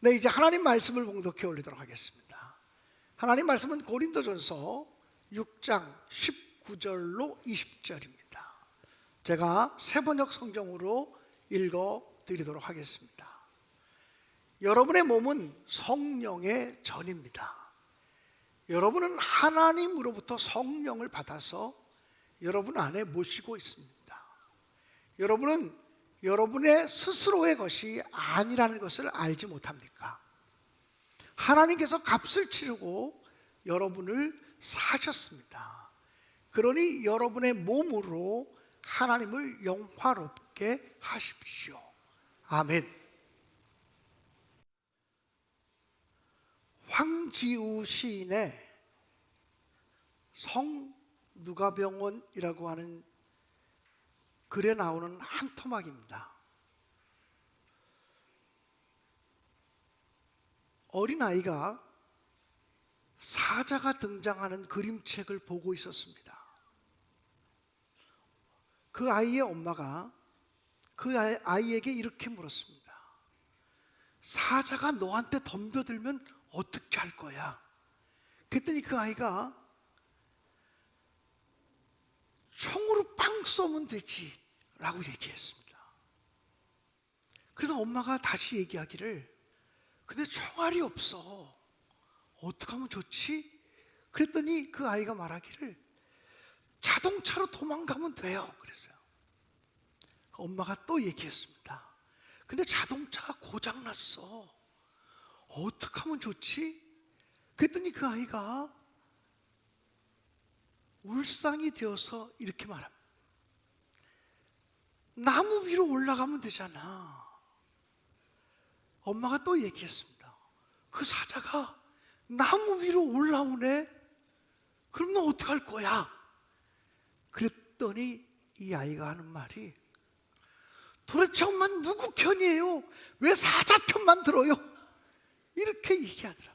네, 이제 하나님 말씀을 봉독해 올리도록 하겠습니다. 하나님 말씀은 고린도전서 6장 19절로 20절입니다. 제가 새번역 성경으로 읽어 드리도록 하겠습니다. 여러분의 몸은 성령의 전입니다. 여러분은 하나님으로부터 성령을 받아서 여러분 안에 모시고 있습니다. 여러분은 여러분의 스스로의 것이 아니라는 것을 알지 못합니까? 하나님께서 값을 치르고 여러분을 사셨습니다. 그러니 여러분의 몸으로 하나님을 영화롭게 하십시오. 아멘. 황지우 시인의 성누가병원이라고 하는 글에 나오는 한 토막입니다. 어린아이가 사자가 등장하는 그림책을 보고 있었습니다. 그 아이의 엄마가 그 아이에게 이렇게 물었습니다. 사자가 너한테 덤벼들면 어떻게 할 거야? 그랬더니 그 아이가 총으로 빵 쏘면 되지 라고 얘기했습니다. 그래서 엄마가 다시 얘기하기를, 근데 총알이 없어, 어떻게 하면 좋지? 그랬더니 그 아이가 말하기를, 자동차로 도망가면 돼요 그랬어요. 엄마가 또 얘기했습니다. 근데 자동차가 고장났어, 어떻게 하면 좋지? 그랬더니 그 아이가 울상이 되어서 이렇게 말합니다. 나무 위로 올라가면 되잖아. 엄마가 또 얘기했습니다. 그 사자가 나무 위로 올라오네? 그럼 너 어떡할 거야? 그랬더니 이 아이가 하는 말이, 도대체 엄마 누구 편이에요? 왜 사자 편만 들어요? 이렇게 얘기하더라.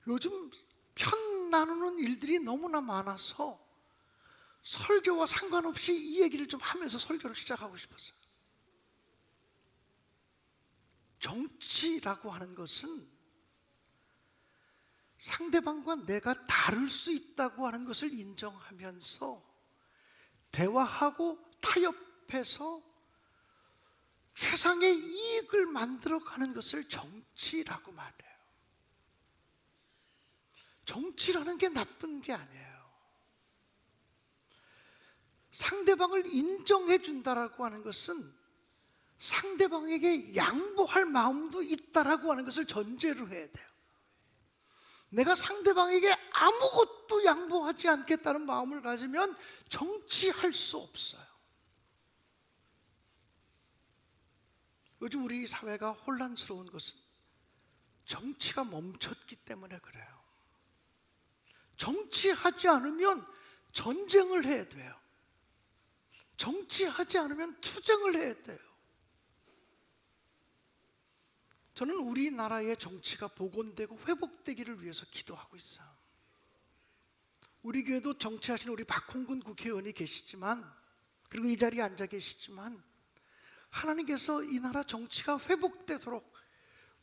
요즘 편 나누는 일들이 너무나 많아서 설교와 상관없이 이 얘기를 좀 하면서 설교를 시작하고 싶었어요. 정치라고 하는 것은 상대방과 내가 다를 수 있다고 하는 것을 인정하면서 대화하고 타협해서 최상의 이익을 만들어가는 것을 정치라고 말해요. 정치라는 게 나쁜 게 아니에요. 상대방을 인정해 준다라고 하는 것은 상대방에게 양보할 마음도 있다라고 하는 것을 전제로 해야 돼요. 내가 상대방에게 아무것도 양보하지 않겠다는 마음을 가지면 정치할 수 없어요. 요즘 우리 사회가 혼란스러운 것은 정치가 멈췄기 때문에 그래요. 정치하지 않으면 전쟁을 해야 돼요. 정치하지 않으면 투쟁을 해야 돼요. 저는 우리나라의 정치가 복원되고 회복되기를 위해서 기도하고 있어요. 우리 교회도 정치하시는 우리 박홍근 국회의원이 계시지만, 그리고 이 자리에 앉아 계시지만, 하나님께서 이 나라 정치가 회복되도록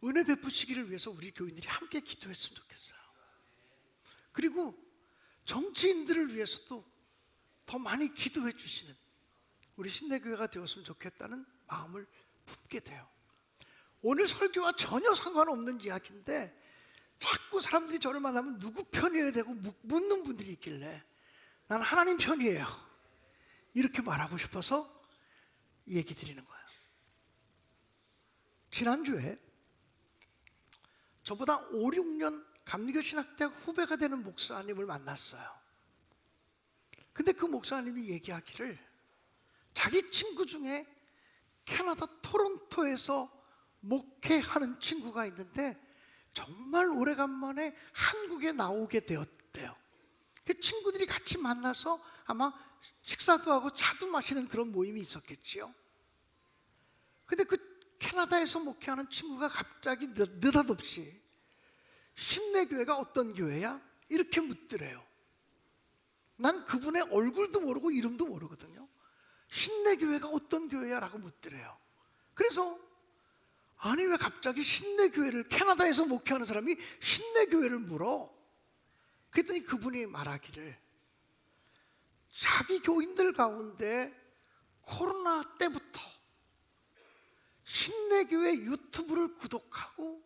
은혜 베푸시기를 위해서 우리 교인들이 함께 기도했으면 좋겠어요. 그리고 정치인들을 위해서도 더 많이 기도해 주시는 우리 신내교회가 되었으면 좋겠다는 마음을 품게 돼요. 오늘 설교와 전혀 상관없는 이야기인데 자꾸 사람들이 저를 만나면 누구 편이어야 되고 묻는 분들이 있길래 나는 하나님 편이에요 이렇게 말하고 싶어서 얘기 드리는 거예요. 지난주에 저보다 5, 6년 감리교 신학대학 후배가 되는 목사님을 만났어요. 근데 그 목사님이 얘기하기를, 자기 친구 중에 캐나다 토론토에서 목회하는 친구가 있는데 정말 오래간만에 한국에 나오게 되었대요. 그 친구들이 같이 만나서 아마 식사도 하고 차도 마시는 그런 모임이 있었겠지요. 근데 그 캐나다에서 목회하는 친구가 갑자기 느닷없이 신내교회가 어떤 교회야? 이렇게 묻더래요. 난 그분의 얼굴도 모르고 이름도 모르거든요. 신내교회가 어떤 교회야? 라고 묻더래요. 그래서 아니 왜 갑자기 신내교회를, 캐나다에서 목회하는 사람이 신내교회를 물어? 그랬더니 그분이 말하기를 자기 교인들 가운데 코로나 때부터 신내교회 유튜브를 구독하고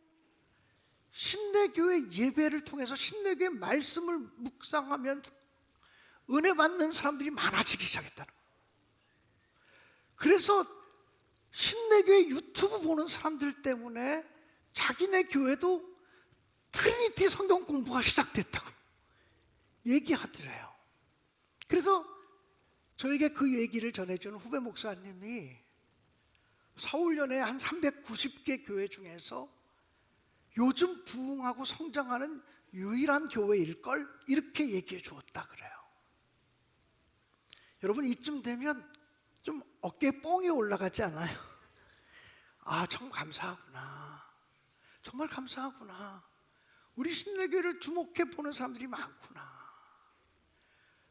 신내교회 예배를 통해서 신내교회 말씀을 묵상하면서 은혜 받는 사람들이 많아지기 시작했다는 거예요. 그래서 신내교회 유튜브 보는 사람들 때문에 자기네 교회도 트리니티 성경 공부가 시작됐다고 얘기하더래요. 그래서 저에게 그 얘기를 전해주는 후배 목사님이 서울연의 한 390개 교회 중에서 요즘 부흥하고 성장하는 유일한 교회일걸 이렇게 얘기해 주었다 그래요. 여러분 이쯤 되면 좀 어깨에 뽕이 올라가지 않아요? 아, 참 감사하구나. 정말 감사하구나. 우리 신내교회를 주목해 보는 사람들이 많구나.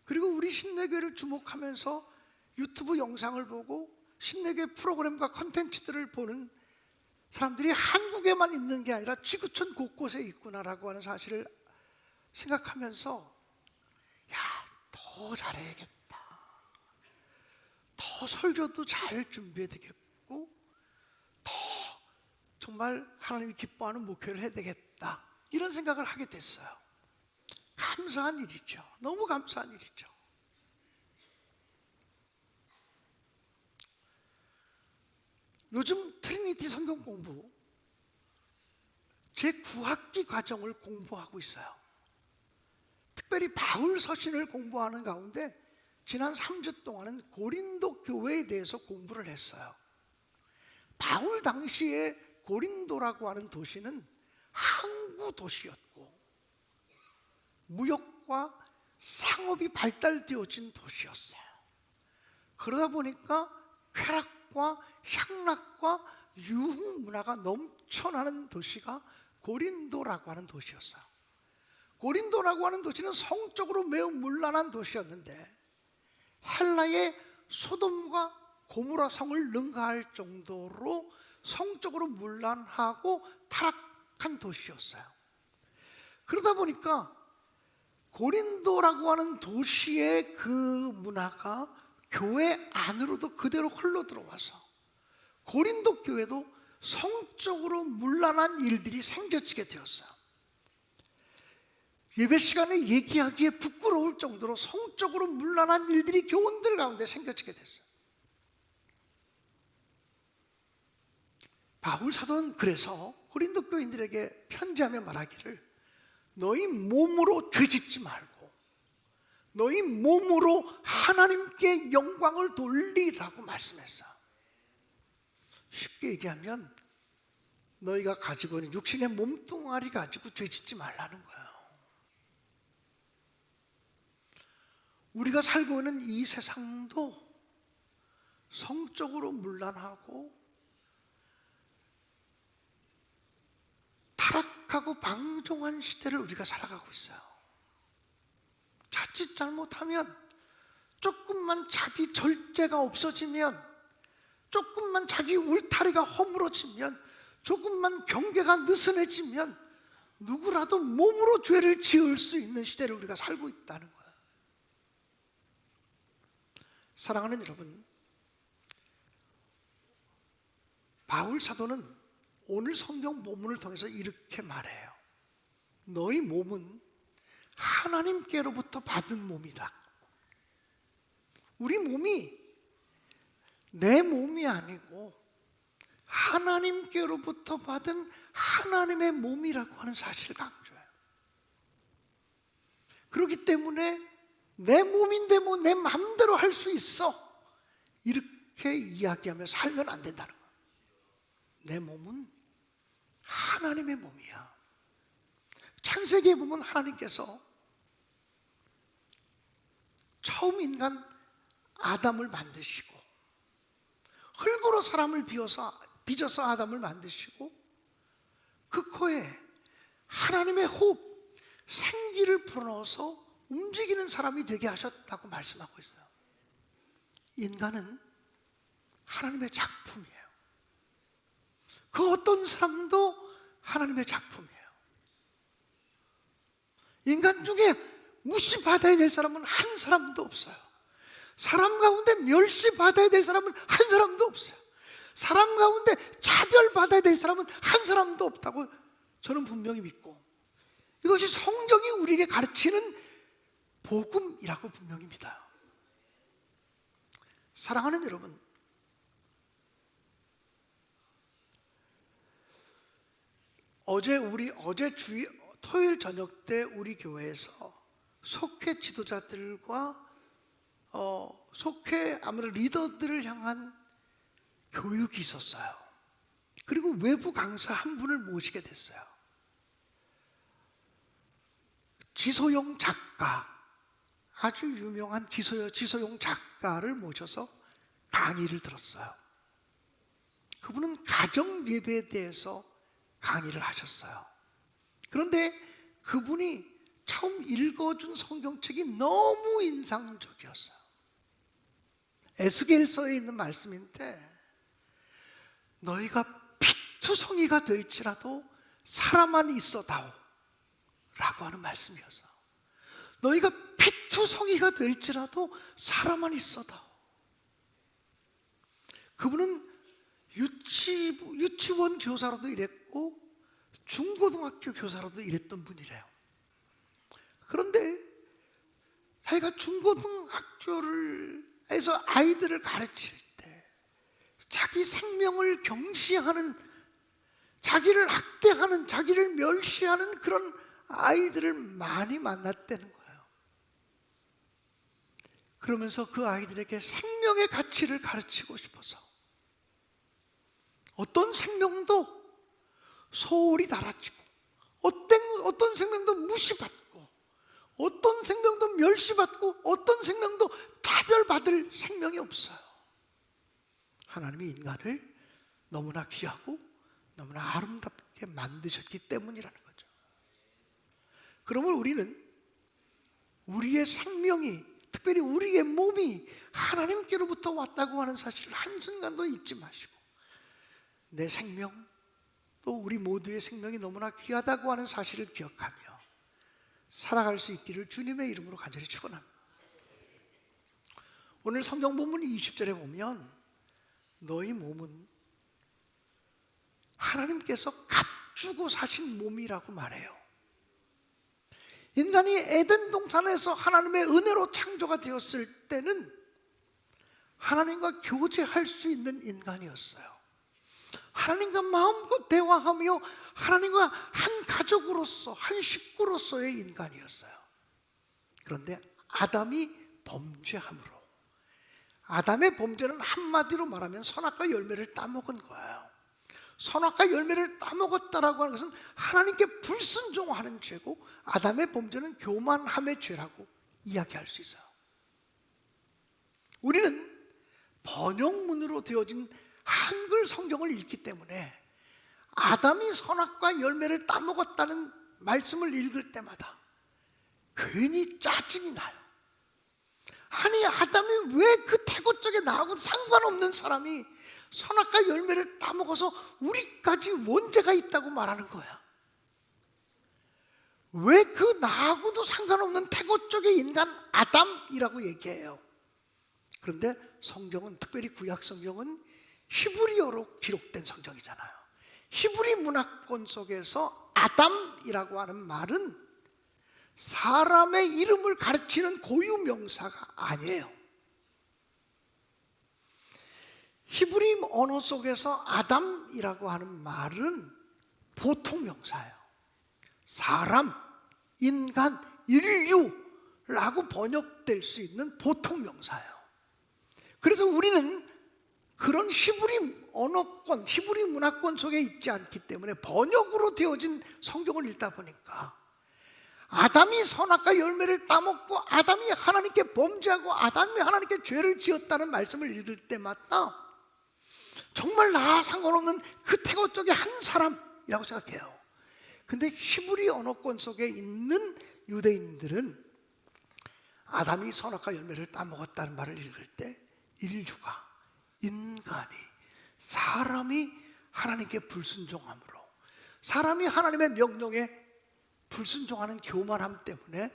그리고 우리 신내교회를 주목하면서 유튜브 영상을 보고 신내교회 프로그램과 컨텐츠들을 보는 사람들이 한국에만 있는 게 아니라 지구촌 곳곳에 있구나라고 하는 사실을 생각하면서 야, 더 잘해야겠다. 더 설교도 잘 준비해야 되겠고 더 정말 하나님이 기뻐하는 목회를 해야 되겠다, 이런 생각을 하게 됐어요. 감사한 일이죠. 너무 감사한 일이죠. 요즘 트리니티 성경 공부 제 9학기 과정을 공부하고 있어요. 특별히 바울 서신을 공부하는 가운데 지난 3주 동안은 고린도 교회에 대해서 공부를 했어요. 바울 당시에 고린도라고 하는 도시는 항구 도시였고 무역과 상업이 발달되어진 도시였어요. 그러다 보니까 쾌락과 향락과 유흥 문화가 넘쳐나는 도시가 고린도라고 하는 도시였어요. 고린도라고 하는 도시는 성적으로 매우 문란한 도시였는데 헬라의 소돔과 고모라 성을 능가할 정도로 성적으로 문란하고 타락한 도시였어요. 그러다 보니까 고린도라고 하는 도시의 그 문화가 교회 안으로도 그대로 흘러 들어와서 고린도 교회도 성적으로 문란한 일들이 생겨지게 되었어요. 예배 시간에 얘기하기에 부끄러울 정도로 성적으로 문란한 일들이 교원들 가운데 생겨지게 됐어요. 바울 사도는 그래서 고린도 교인들에게 편지하며 말하기를 너희 몸으로 죄짓지 말고 너희 몸으로 하나님께 영광을 돌리라고 말씀했어요. 쉽게 얘기하면 너희가 가지고 있는 육신의 몸뚱아리 가지고 죄짓지 말라는 거예요. 우리가 살고 있는 이 세상도 성적으로 문란하고 타락하고 방종한 시대를 우리가 살아가고 있어요. 자칫 잘못하면 조금만 자기 절제가 없어지면 조금만 자기 울타리가 허물어지면 조금만 경계가 느슨해지면 누구라도 몸으로 죄를 지을 수 있는 시대를 우리가 살고 있다는 거예요. 사랑하는 여러분, 바울 사도는 오늘 성경 본문을 통해서 이렇게 말해요. 너희 몸은 하나님께로부터 받은 몸이다. 우리 몸이 내 몸이 아니고 하나님께로부터 받은 하나님의 몸이라고 하는 사실을 강조해요. 그렇기 때문에 내 몸인데 뭐 내 마음대로 할 수 있어, 이렇게 이야기하며 살면 안 된다는 거예요. 내 몸은 하나님의 몸이야. 창세기에 보면 하나님께서 처음 인간 아담을 만드시고 흙으로 사람을 빚어서 아담을 만드시고 그 코에 하나님의 호흡, 생기를 불어넣어서 움직이는 사람이 되게 하셨다고 말씀하고 있어요. 인간은 하나님의 작품이에요. 그 어떤 사람도 하나님의 작품이에요. 인간 중에 무시받아야 될 사람은 한 사람도 없어요. 사람 가운데 멸시받아야 될 사람은 한 사람도 없어요. 사람 가운데 차별받아야 될 사람은 한 사람도 없다고 저는 분명히 믿고, 이것이 성경이 우리에게 가르치는 복음이라고 분명히 믿어요. 사랑하는 여러분, 어제 토요일 저녁 때 우리 교회에서 속회 지도자들과 속회 아무래도 리더들을 향한 교육이 있었어요. 그리고 외부 강사 한 분을 모시게 됐어요. 지소영 작가, 아주 유명한 지소영 작가를 모셔서 강의를 들었어요. 그분은 가정 예배에 대해서 강의를 하셨어요. 그런데 그분이 처음 읽어준 성경책이 너무 인상적이었어요. 에스겔서에 있는 말씀인데, 너희가 피투성이가 될지라도 사람 있어다오 라고 하는 말씀이었어요. 너희가 피투성이가 될지라도 사람 있어다오. 그분은 유치원 교사로도 일했고 중고등학교 교사로도 일했던 분이래요. 그런데 자기가 중고등학교에서 아이들을 가르칠 때 자기 생명을 경시하는, 자기를 학대하는, 자기를 멸시하는 그런 아이들을 많이 만났다는 거예요. 그러면서 그 아이들에게 생명의 가치를 가르치고 싶어서 어떤 생명도 소홀히 달아치고, 어떤 생명도 무시받고, 어떤 생명도 멸시받고, 어떤 생명도 차별받을 생명이 없어요. 하나님이 인간을 너무나 귀하고 너무나 아름답게 만드셨기 때문이라는 거죠. 그러면 우리는 우리의 생명이, 특별히 우리의 몸이 하나님께로부터 왔다고 하는 사실을 한순간도 잊지 마시고, 내 생명, 또 우리 모두의 생명이 너무나 귀하다고 하는 사실을 기억하며 살아갈 수 있기를 주님의 이름으로 간절히 축원합니다. 오늘 성경 본문 20절에 보면 너희 몸은 하나님께서 값주고 사신 몸이라고 말해요. 인간이 에덴 동산에서 하나님의 은혜로 창조가 되었을 때는 하나님과 교제할 수 있는 인간이었어요. 하나님과 마음껏 대화하며 하나님과 한 가족으로서, 한 식구로서의 인간이었어요. 그런데 아담이 범죄함으로, 아담의 범죄는 한마디로 말하면 선악과 열매를 따먹은 거예요. 선악과 열매를 따먹었다라고 하는 것은 하나님께 불순종하는 죄고, 아담의 범죄는 교만함의 죄라고 이야기할 수 있어요. 우리는 번역문으로 되어진 한글 성경을 읽기 때문에 아담이 선악과 열매를 따먹었다는 말씀을 읽을 때마다 괜히 짜증이 나요. 아니, 아담이 왜 그 태고 쪽에 나하고 상관없는 사람이 선악과 열매를 따먹어서 우리까지 원죄가 있다고 말하는 거야? 왜 그 나하고도 상관없는 태고 쪽의 인간 아담이라고 얘기해요? 그런데 성경은, 특별히 구약 성경은 히브리어로 기록된 성경이잖아요. 히브리 문화권 속에서 아담이라고 하는 말은 사람의 이름을 가르치는 고유 명사가 아니에요. 히브리 언어 속에서 아담이라고 하는 말은 보통 명사예요. 사람, 인간, 인류라고 번역될 수 있는 보통 명사예요. 그래서 우리는 그런 히브리 언어권, 히브리 문화권 속에 있지 않기 때문에 번역으로 되어진 성경을 읽다 보니까 아담이 선악과 열매를 따먹고 아담이 하나님께 범죄하고 아담이 하나님께 죄를 지었다는 말씀을 읽을 때마다 정말 나와 상관없는 그 태고 쪽의 한 사람이라고 생각해요. 근데 히브리 언어권 속에 있는 유대인들은 아담이 선악과 열매를 따먹었다는 말을 읽을 때 인류가, 인간이, 사람이 하나님께 불순종함으로, 사람이 하나님의 명령에 불순종하는 교만함 때문에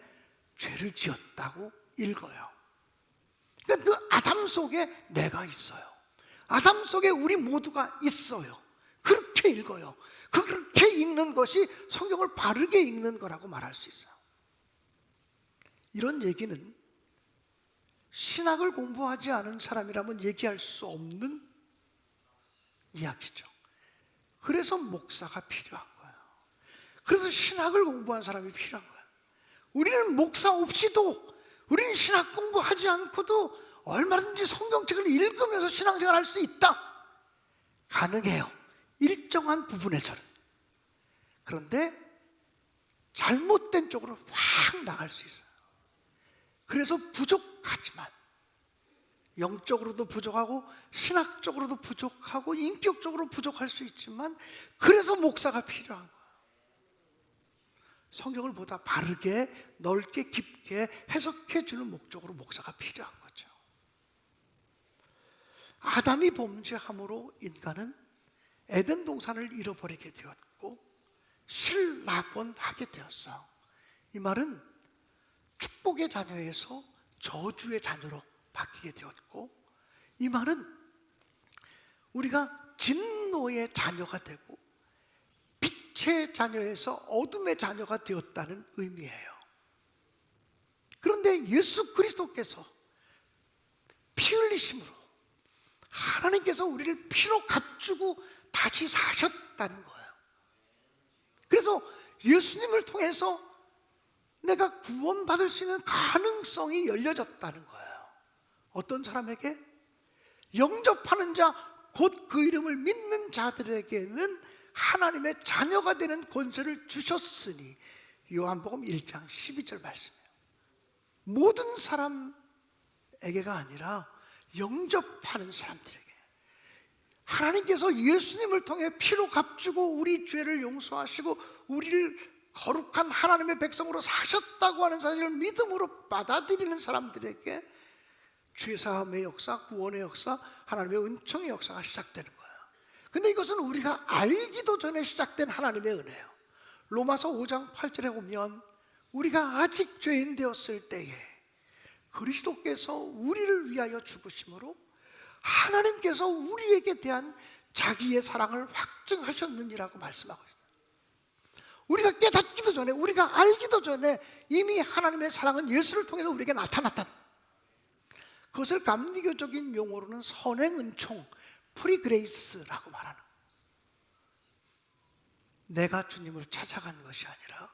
죄를 지었다고 읽어요. 그러니까 그 아담 속에 내가 있어요. 아담 속에 우리 모두가 있어요. 그렇게 읽어요. 그렇게 읽는 것이 성경을 바르게 읽는 거라고 말할 수 있어요. 이런 얘기는 신학을 공부하지 않은 사람이라면 얘기할 수 없는 이야기죠. 그래서 목사가 필요한 거예요. 그래서 신학을 공부한 사람이 필요한 거예요. 우리는 목사 없이도, 우리는 신학 공부하지 않고도 얼마든지 성경책을 읽으면서 신앙생활 할 수 있다. 가능해요. 일정한 부분에서는. 그런데 잘못된 쪽으로 확 나갈 수 있어요. 그래서 부족하지만, 영적으로도 부족하고 신학적으로도 부족하고 인격적으로 부족할 수 있지만, 그래서 목사가 필요한 거예요. 성경을 보다 바르게 넓게 깊게 해석해 주는 목적으로 목사가 필요한 거죠. 아담이 범죄함으로 인간은 에덴 동산을 잃어버리게 되었고 실낙원하게 되었어요. 이 말은 축복의 자녀에서 저주의 자녀로 바뀌게 되었고, 이 말은 우리가 진노의 자녀가 되고 빛의 자녀에서 어둠의 자녀가 되었다는 의미예요. 그런데 예수 그리스도께서 피 흘리심으로 하나님께서 우리를 피로 값주고 다시 사셨다는 거예요. 그래서 예수님을 통해서 내가 구원받을 수 있는 가능성이 열려졌다는 거예요. 어떤 사람에게? 영접하는 자, 곧 그 이름을 믿는 자들에게는 하나님의 자녀가 되는 권세를 주셨으니, 요한복음 1장 12절 말씀이에요. 모든 사람에게가 아니라 영접하는 사람들에게 하나님께서 예수님을 통해 피로 값주고 우리 죄를 용서하시고 우리를 거룩한 하나님의 백성으로 사셨다고 하는 사실을 믿음으로 받아들이는 사람들에게 죄사함의 역사, 구원의 역사, 하나님의 은총의 역사가 시작되는 거예요. 근데 이것은 우리가 알기도 전에 시작된 하나님의 은혜예요. 로마서 5장 8절에 보면 우리가 아직 죄인 되었을 때에 그리스도께서 우리를 위하여 죽으심으로 하나님께서 우리에게 대한 자기의 사랑을 확증하셨느니라고 말씀하고 있어요. 우리가 깨닫기도 전에, 우리가 알기도 전에 이미 하나님의 사랑은 예수를 통해서 우리에게 나타났다. 그것을 감리교적인 용어로는 선행 은총, 프리그레이스라고 말하는 거예요. 내가 주님을 찾아간 것이 아니라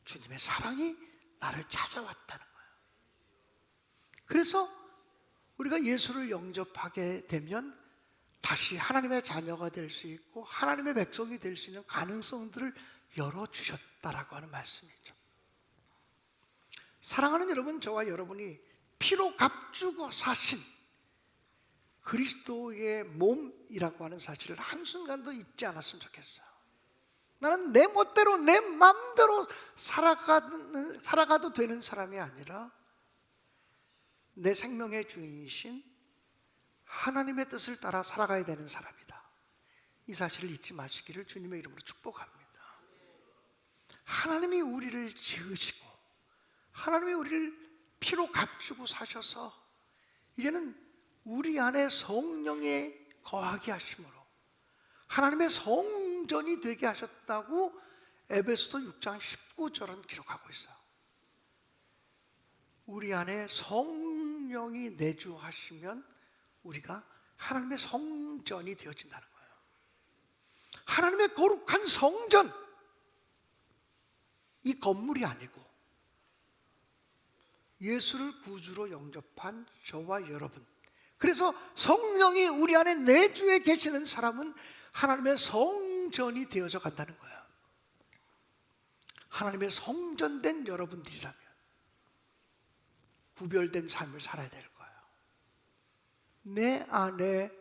주님의 사랑이 나를 찾아왔다는 거예요. 그래서 우리가 예수를 영접하게 되면 다시 하나님의 자녀가 될 수 있고 하나님의 백성이 될 수 있는 가능성들을 열어주셨다라고 하는 말씀이죠. 사랑하는 여러분, 저와 여러분이 피로 값주고 사신 그리스도의 몸이라고 하는 사실을 한순간도 잊지 않았으면 좋겠어요. 나는 내 멋대로 내 마음대로 살아가도 되는 사람이 아니라 내 생명의 주인이신 하나님의 뜻을 따라 살아가야 되는 사람이다. 이 사실을 잊지 마시기를 주님의 이름으로 축복합니다. 하나님이 우리를 지으시고 하나님이 우리를 피로 값주고 사셔서 이제는 우리 안에 성령에 거하게 하심으로 하나님의 성전이 되게 하셨다고 에베소서 6장 19절은 기록하고 있어요. 우리 안에 성령이 내주하시면 우리가 하나님의 성전이 되어진다는 거예요. 하나님의 거룩한 성전, 이 건물이 아니고 예수를 구주로 영접한 저와 여러분, 그래서 성령이 우리 안에 내주에 계시는 사람은 하나님의 성전이 되어져 간다는 거예요. 하나님의 성전된 여러분들이라면 구별된 삶을 살아야 될 거예요. 내 안에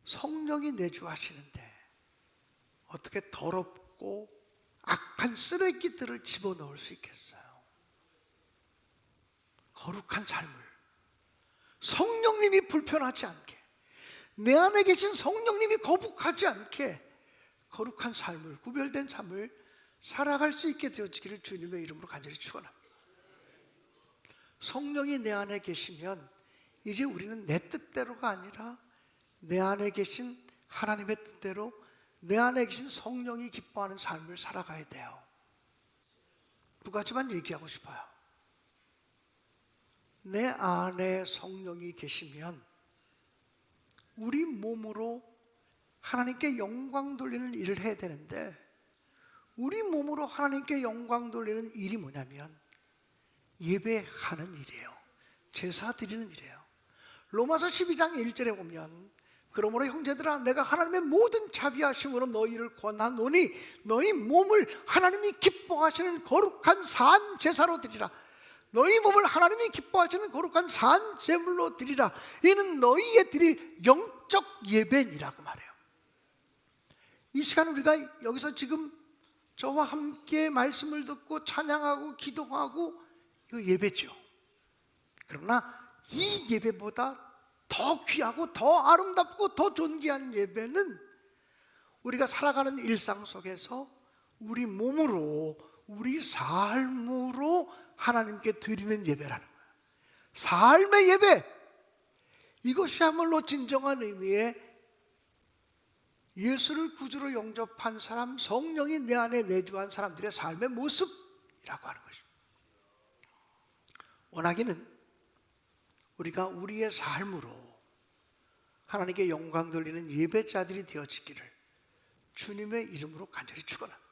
성령이 내주하시는데 어떻게 더럽고 악한 쓰레기들을 집어넣을 수 있겠어요? 거룩한 삶을 성령님이 불편하지 않게 내 안에 계신 성령님이 거북하지 않게 거룩한 삶을, 구별된 삶을 살아갈 수 있게 되어지기를 주님의 이름으로 간절히 축원합니다. 성령이 내 안에 계시면 이제 우리는 내 뜻대로가 아니라 내 안에 계신 하나님의 뜻대로, 내 안에 계신 성령이 기뻐하는 삶을 살아가야 돼요. 두 가지만 얘기하고 싶어요. 내 안에 성령이 계시면 우리 몸으로 하나님께 영광 돌리는 일을 해야 되는데, 우리 몸으로 하나님께 영광 돌리는 일이 뭐냐면 예배하는 일이에요. 제사 드리는 일이에요. 로마서 12장 1절에 보면, 그러므로 형제들아 내가 하나님의 모든 자비하심으로 너희를 권하노니 너희 몸을 하나님이 기뻐하시는 거룩한 산 제사로 드리라. 너희 몸을 하나님이 기뻐하시는 거룩한 산 제물로 드리라. 이는 너희의 드릴 영적 예배니라고 말해요. 이 시간 우리가 여기서 지금 저와 함께 말씀을 듣고 찬양하고 기도하고, 이거 예배죠. 그러나 이 예배보다 더 귀하고 더 아름답고 더 존귀한 예배는 우리가 살아가는 일상 속에서 우리 몸으로, 우리 삶으로 하나님께 드리는 예배라는 거예요. 삶의 예배, 이것이야말로 진정한 의미의 예수를 구주로 영접한 사람, 성령이 내 안에 내주한 사람들의 삶의 모습이라고 하는 것입니다. 원하기는 우리가 우리의 삶으로 하나님께 영광 돌리는 예배자들이 되어지기를 주님의 이름으로 간절히 축원합니다.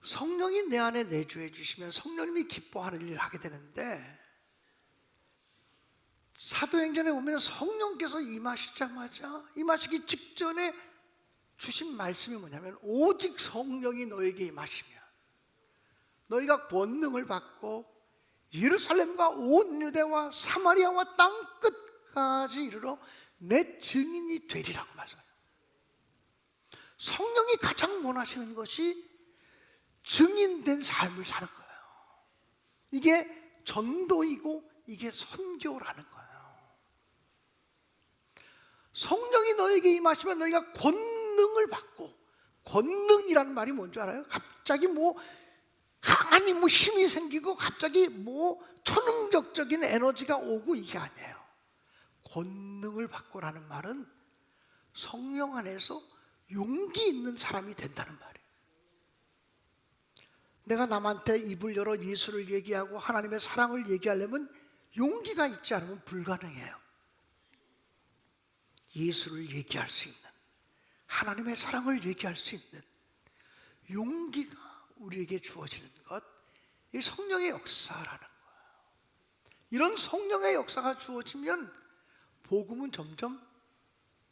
성령이 내 안에 내주해 주시면 성령님이 기뻐하는 일을 하게 되는데, 사도행전에 보면 성령께서 임하시자마자, 임하시기 직전에 주신 말씀이 뭐냐면, 오직 성령이 너에게 임하시면 너희가 권능을 받고 예루살렘과 온 유대와 사마리아와 땅 끝까지 이르러 내 증인이 되리라고 말씀해요. 성령이 가장 원하시는 것이 증인된 삶을 사는 거예요. 이게 전도이고 이게 선교라는 거예요. 성령이 너에게 임하시면 너희가 권능을 받고, 권능이라는 말이 뭔지 알아요? 갑자기 강한 힘이 생기고 갑자기 천능적인 에너지가 오고, 이게 아니에요. 권능을 받고라는 말은 성령 안에서 용기 있는 사람이 된다는 말이에요. 내가 남한테 입을 열어 예수를 얘기하고 하나님의 사랑을 얘기하려면 용기가 있지 않으면 불가능해요. 예수를 얘기할 수 있는, 하나님의 사랑을 얘기할 수 있는 용기가 우리에게 주어지는 것, 이 성령의 역사라는 거예요. 이런 성령의 역사가 주어지면 복음은 점점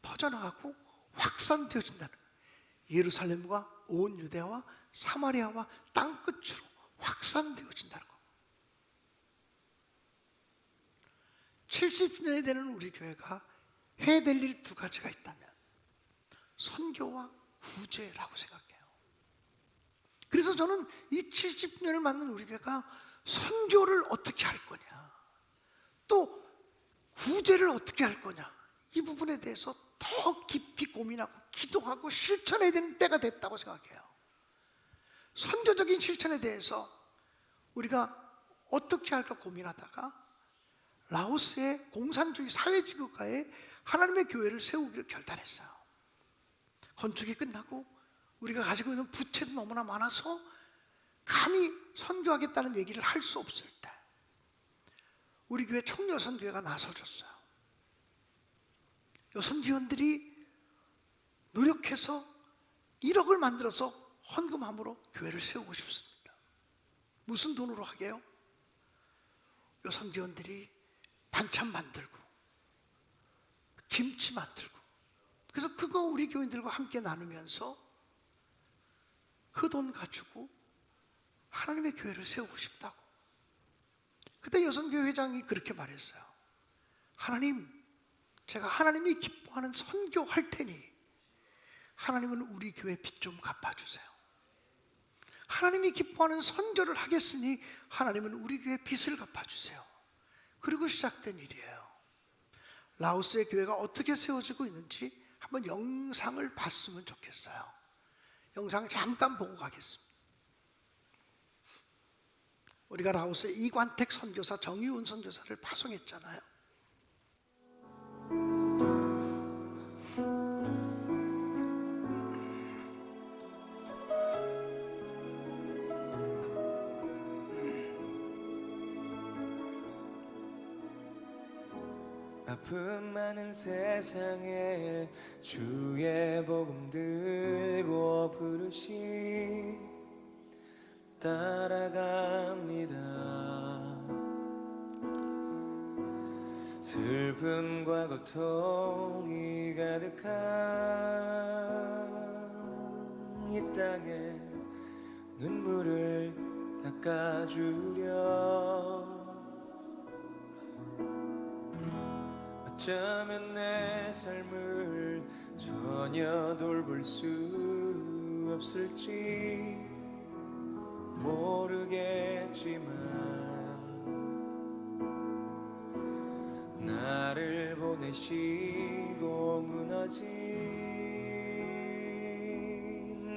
퍼져나가고 확산되어진다는 거예요. 예루살렘과 온 유대와 사마리아와 땅끝으로 확산되어진다는 거예요. 70년이 되는 우리 교회가 해야 될 일 두 가지가 있다면 선교와 구제라고 생각해요. 그래서 저는 이 70년을 맞는 우리 교회가 선교를 어떻게 할 거냐, 또 구제를 어떻게 할 거냐, 이 부분에 대해서 더 깊이 고민하고 기도하고 실천해야 되는 때가 됐다고 생각해요. 선교적인 실천에 대해서 우리가 어떻게 할까 고민하다가 라오스의 공산주의 사회주의 국가에 하나님의 교회를 세우기로 결단했어요. 건축이 끝나고 우리가 가지고 있는 부채도 너무나 많아서 감히 선교하겠다는 얘기를 할 수 없을 때 우리 교회 청여선교회가 나서줬어요. 여선교원들이 노력해서 1억을 만들어서 헌금함으로 교회를 세우고 싶습니다. 무슨 돈으로 하게요? 여선교원들이 반찬 만들고 김치 만들고, 그래서 그거 우리 교인들과 함께 나누면서 그 돈 가지고 하나님의 교회를 세우고 싶다고. 그때 여성교회 회장이 그렇게 말했어요. 하나님, 제가 하나님이 기뻐하는 선교할 테니 하나님은 우리 교회 빚 좀 갚아주세요. 하나님이 기뻐하는 선교를 하겠으니 하나님은 우리 교회 빚을 갚아주세요. 그리고 시작된 일이에요. 라오스의 교회가 어떻게 세워지고 있는지 한번 영상을 봤으면 좋겠어요. 영상 잠깐 보고 가겠습니다. 우리가 라오스의 이관택 선교사, 정의훈 선교사를 파송했잖아요. 아픔 많은 세상에 주의 복음 들고 부르시 따라갑니다. 슬픔과 고통이 가득한 이 땅에 눈물을 닦아주려 어쩌면 내 삶을 전혀 돌볼 수 없을지 모르겠지만 나를 보내시고 무너진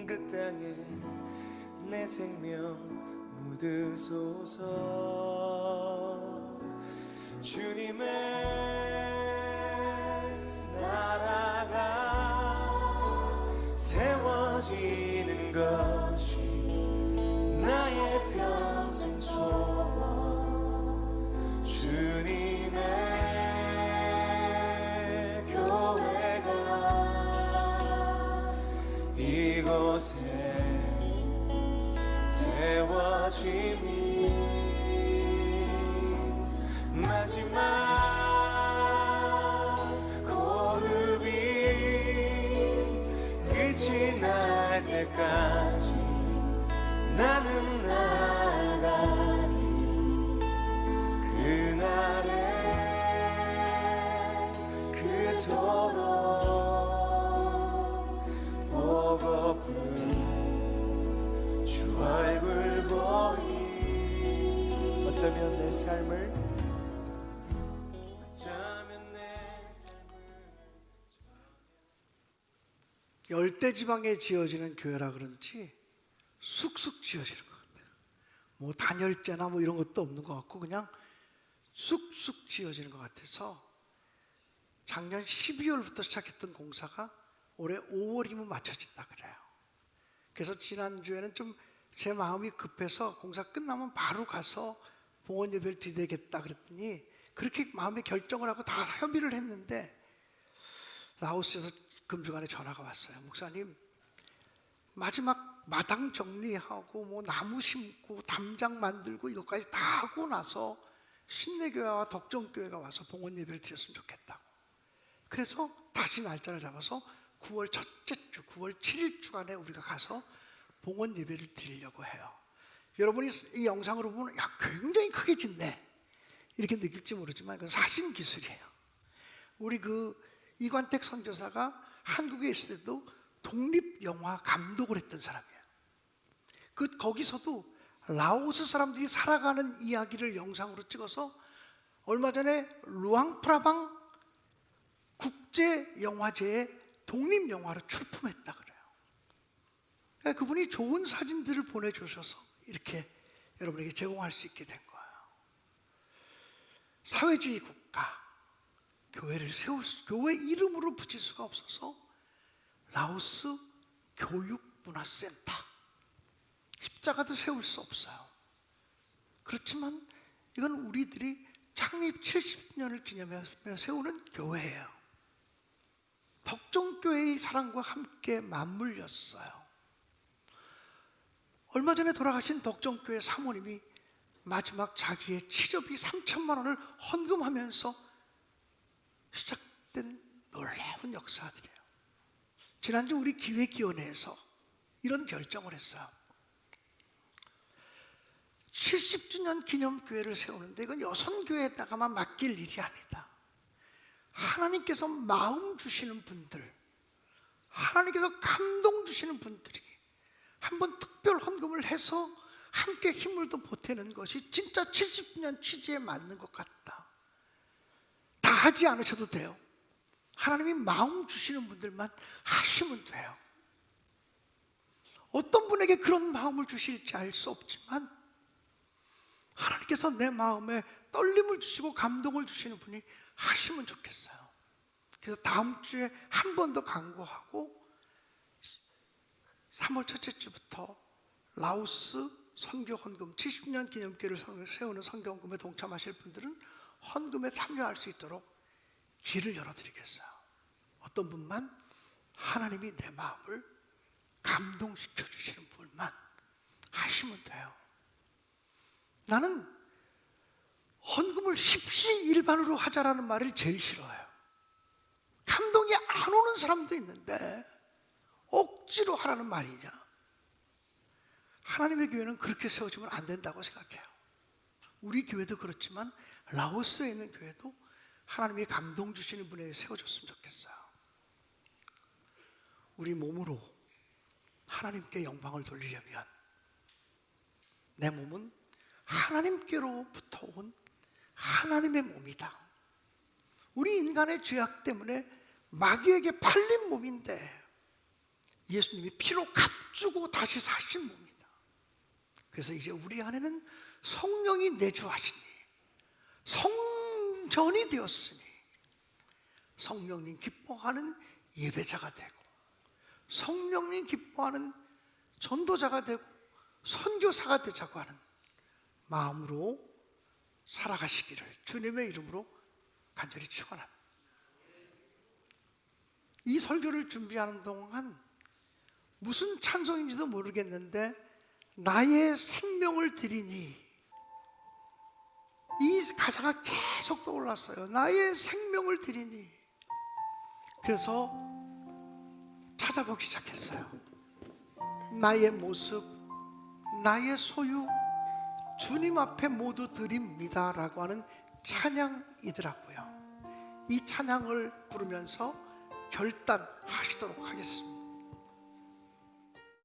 그 땅에 내 생명 묻으소서. 주님의 나라가 세워지는 것이 나의 평생 소원. 주님의 교회가 이곳에 세워짐이 마지막 끝이 날 때까지 나는 나가리. 그날에 그토록 보고픈 주 얼굴 보니 어쩌면 내 삶을 열대지방에 지어지는 교회라 그런지 쑥쑥 지어지는 것 같아요. 뭐 단열재나 뭐 이런 것도 없는 것 같고 그냥 쑥쑥 지어지는 것 같아서 작년 12월부터 시작했던 공사가 올해 5월이면 마쳐진다 그래요. 그래서 지난주에는 좀 제 마음이 급해서 공사 끝나면 바로 가서 봉헌 예배를 드리겠다 그랬더니 그렇게 마음의 결정을 하고 다 협의를 했는데 라오스에서 금주간에 전화가 왔어요. 목사님, 마지막 마당 정리하고 뭐 나무 심고 담장 만들고 이것까지 다 하고 나서 신내교회와 덕정교회가 와서 봉헌 예배를 드렸으면 좋겠다고. 그래서 다시 날짜를 잡아서 9월 첫째 주, 9월 7일 주간에 우리가 가서 봉헌 예배를 드리려고 해요. 여러분이 이 영상으로 보면 야 굉장히 크게 짓네 이렇게 느낄지 모르지만 그건 사진 기술이에요. 우리 그 이관택 선교사가 한국에 있을 때도 독립영화 감독을 했던 사람이에요. 거기서도 라오스 사람들이 살아가는 이야기를 영상으로 찍어서 얼마 전에 루앙프라방 국제영화제에 독립영화로 출품했다 그래요. 그러니까 그분이 좋은 사진들을 보내주셔서 이렇게 여러분에게 제공할 수 있게 된 거예요. 사회주의 국가, 교회를 교회 이름으로 붙일 수가 없어서 라오스 교육문화센터, 십자가도 세울 수 없어요. 그렇지만 이건 우리들이 창립 70년을 기념하며 세우는 교회예요. 덕정교회의 사랑과 함께 맞물렸어요. 얼마 전에 돌아가신 덕정교회 사모님이 마지막 자기의 치료비 3천만 원을 헌금하면서 시작된 놀라운 역사들이에요. 지난주 우리 기획위원회에서 이런 결정을 했어요. 70주년 기념교회를 세우는데 이건 여선교회에다가만 맡길 일이 아니다. 하나님께서 마음 주시는 분들, 하나님께서 감동 주시는 분들이 한번 특별 헌금을 해서 함께 힘을 더 보태는 것이 진짜 70주년 취지에 맞는 것 같다. 다 하지 않으셔도 돼요. 하나님이 마음 주시는 분들만 하시면 돼요. 어떤 분에게 그런 마음을 주실지 알 수 없지만 하나님께서 내 마음에 떨림을 주시고 감동을 주시는 분이 하시면 좋겠어요. 그래서 다음 주에 한 번 더 강구하고 3월 첫째 주부터 라오스 선교 헌금 70년 기념기를 세우는 선교 헌금에 동참하실 분들은 헌금에 참여할 수 있도록 길을 열어드리겠어요. 어떤 분만 하나님이 내 마음을 감동시켜 주시는 분만 하시면 돼요. 나는 헌금을 십시일반으로 하자라는 말을 제일 싫어해요. 감동이 안 오는 사람도 있는데 억지로 하라는 말이냐? 하나님의 교회는 그렇게 세워지면 안 된다고 생각해요. 우리 교회도 그렇지만 라오스에 있는 교회도 하나님이 감동 주시는 분에게 세워졌으면 좋겠어요. 우리 몸으로 하나님께 영광을 돌리려면 내 몸은 하나님께로부터 온 하나님의 몸이다. 우리 인간의 죄악 때문에 마귀에게 팔린 몸인데 예수님이 피로 값주고 다시 사신 몸이다. 그래서 이제 우리 안에는 성령이 내주하시니 성전이 되었으니 성령님 기뻐하는 예배자가 되고 성령님 기뻐하는 전도자가 되고 선교사가 되자고 하는 마음으로 살아가시기를 주님의 이름으로 간절히 축원합니다. 이 설교를 준비하는 동안 무슨 찬송인지도 모르겠는데 나의 생명을 드리니 이 가사가 계속 떠올랐어요. 나의 생명을 드리니. 그래서 찾아보기 시작했어요. 나의 모습, 나의 소유 주님 앞에 모두 드립니다 라고 하는 찬양이더라고요. 이 찬양을 부르면서 결단하시도록 하겠습니다.